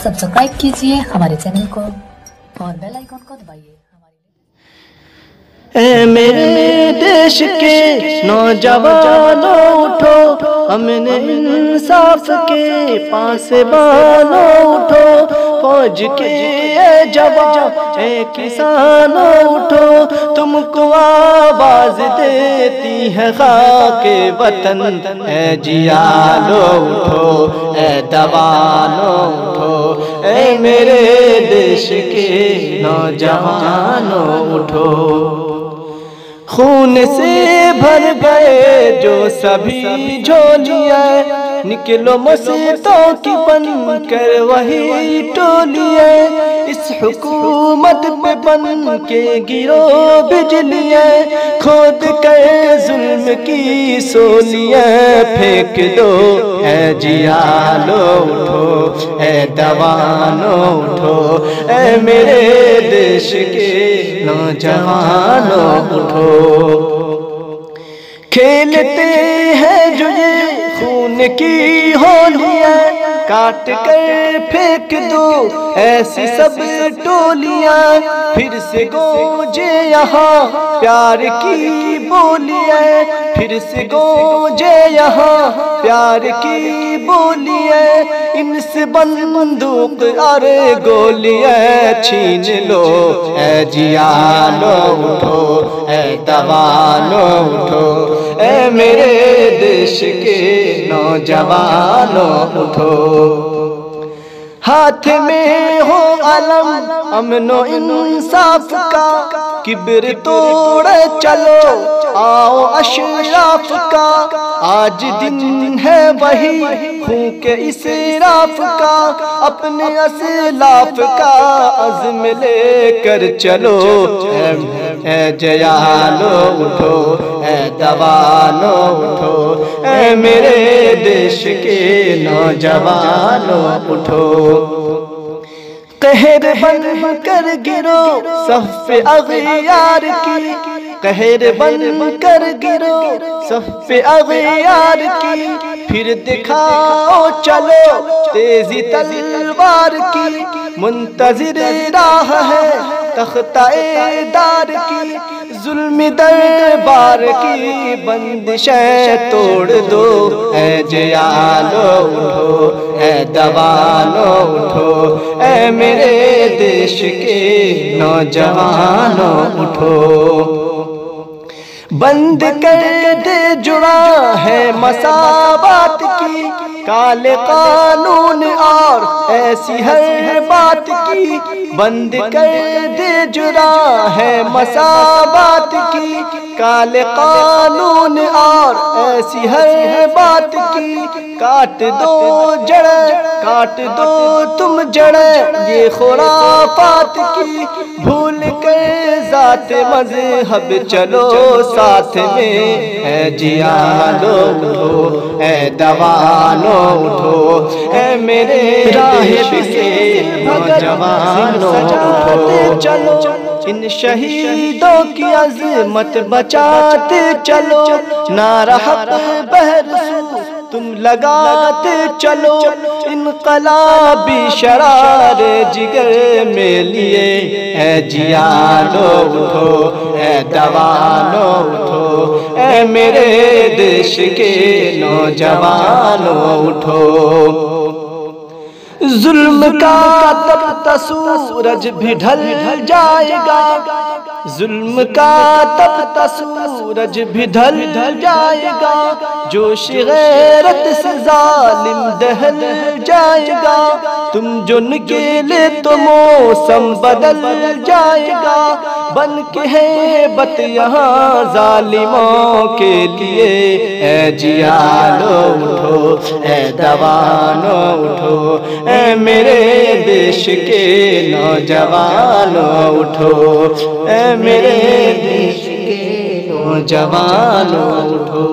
Subscribe कीजिए हमारे channel को और बेल आइकन को दबाइए। ऐ मेरे देश के नौजवानों उठो, हमने इंसाफ के पासबानों उठो। फौज के जवान ऐ किसानों उठो, तुमको आवाज देती है खाके वतन। ऐ जियालो उठो, ऐ दवानो उठो, ऐ मेरे देश के नौजवानों उठो। खून से भर गए जो सभी झोलियाँ, निकलो मस्जिदों की बन कर वही टोलियाँ। इस हुकूमत पे बन के गिरो बिजलियाँ, खोद कर जुल्म की सोलियाँ फेंक दो। ऐ जियालो उठो, ऐ दवानो उठो, ऐ मेरे देश के नौजवानों उठो। खेलते हैं जो ये खून की होलियाँ, काट कर फेंक दो ऐसी सब टोलियाँ। फिर से गूंजे यहाँ प्यार की बोलियाँ, फिर से गूंजे यहाँ प्यार की बोलियाँ। इनसे बंदूक और गोलियाँ छीन लो। ऐ जियालो उठो, ऐ दवानो उठो, ऐ मेरे देश के नौजवानों उठो। हाथ में हो अलम अमनो इंसाफ का, किब्र तोड़े चलो आओ अशराफ का। आज दिन है वही खून के इसराफ का, अपने असलाफ का अज़्म लेकर चलो। ऐ जयालो उठो, ऐ दवानो उठो, ऐ मेरे देश के नौजवानों उठो। कहर बन कर गिरो सफ़े अग़यार की, कहर बन कर गिरो सफ़े अग़यार की। फिर दिखाओ चलो तेजी तलवार की, मुंतज़िर राह है तख्ता-ए-दार की। जुल्मी दरबार की बंदिशें तोड़ दो। ऐ जियालो उठो, ऐ दवानो उठो, ऐ मेरे देश के नौजवानों उठो। बंद कर दे जुड़ा है मसावात की, काले कानून और ऐसी हर बात की। बंद कर दे जुड़ा है मसावात की, काले कानून और ऐसी हर बात की। काट दो जड़, काट दो तुम जड़ ये खुराफात की। भूल कर ज़ात मज़हब चलो साथ में। ऐ जियालो उठो, ऐ दवानो उठो, ऐ मेरे देश के नौजवानों उठो। चलो इन शहीदों की अज़मत बचाते चलो, नारा हक़ बहरसू तुम लगाते चलो। इनक़लाबी शरारे जिगर में लिए, ऐ जियालो उठो, ऐ दवानो उठो, ऐ मेरे देश के नौजवानों उठो। जुल्म का तपता सूरज भी ढल जाएगा, जुल्म का तपता सूरज भी ढल जाएगा। जोश गैरत से जालिम दहल जाएगा, तुम जो निकले तो मौसम बदल जाएगा। बन के हैबत यहाँ जालिमों के लिए, ऐ जियालो उठो, ऐ दवानो उठो, ऐ मेरे देश के नौजवानों उठो, ऐ मेरे देश के नौजवानों उठो।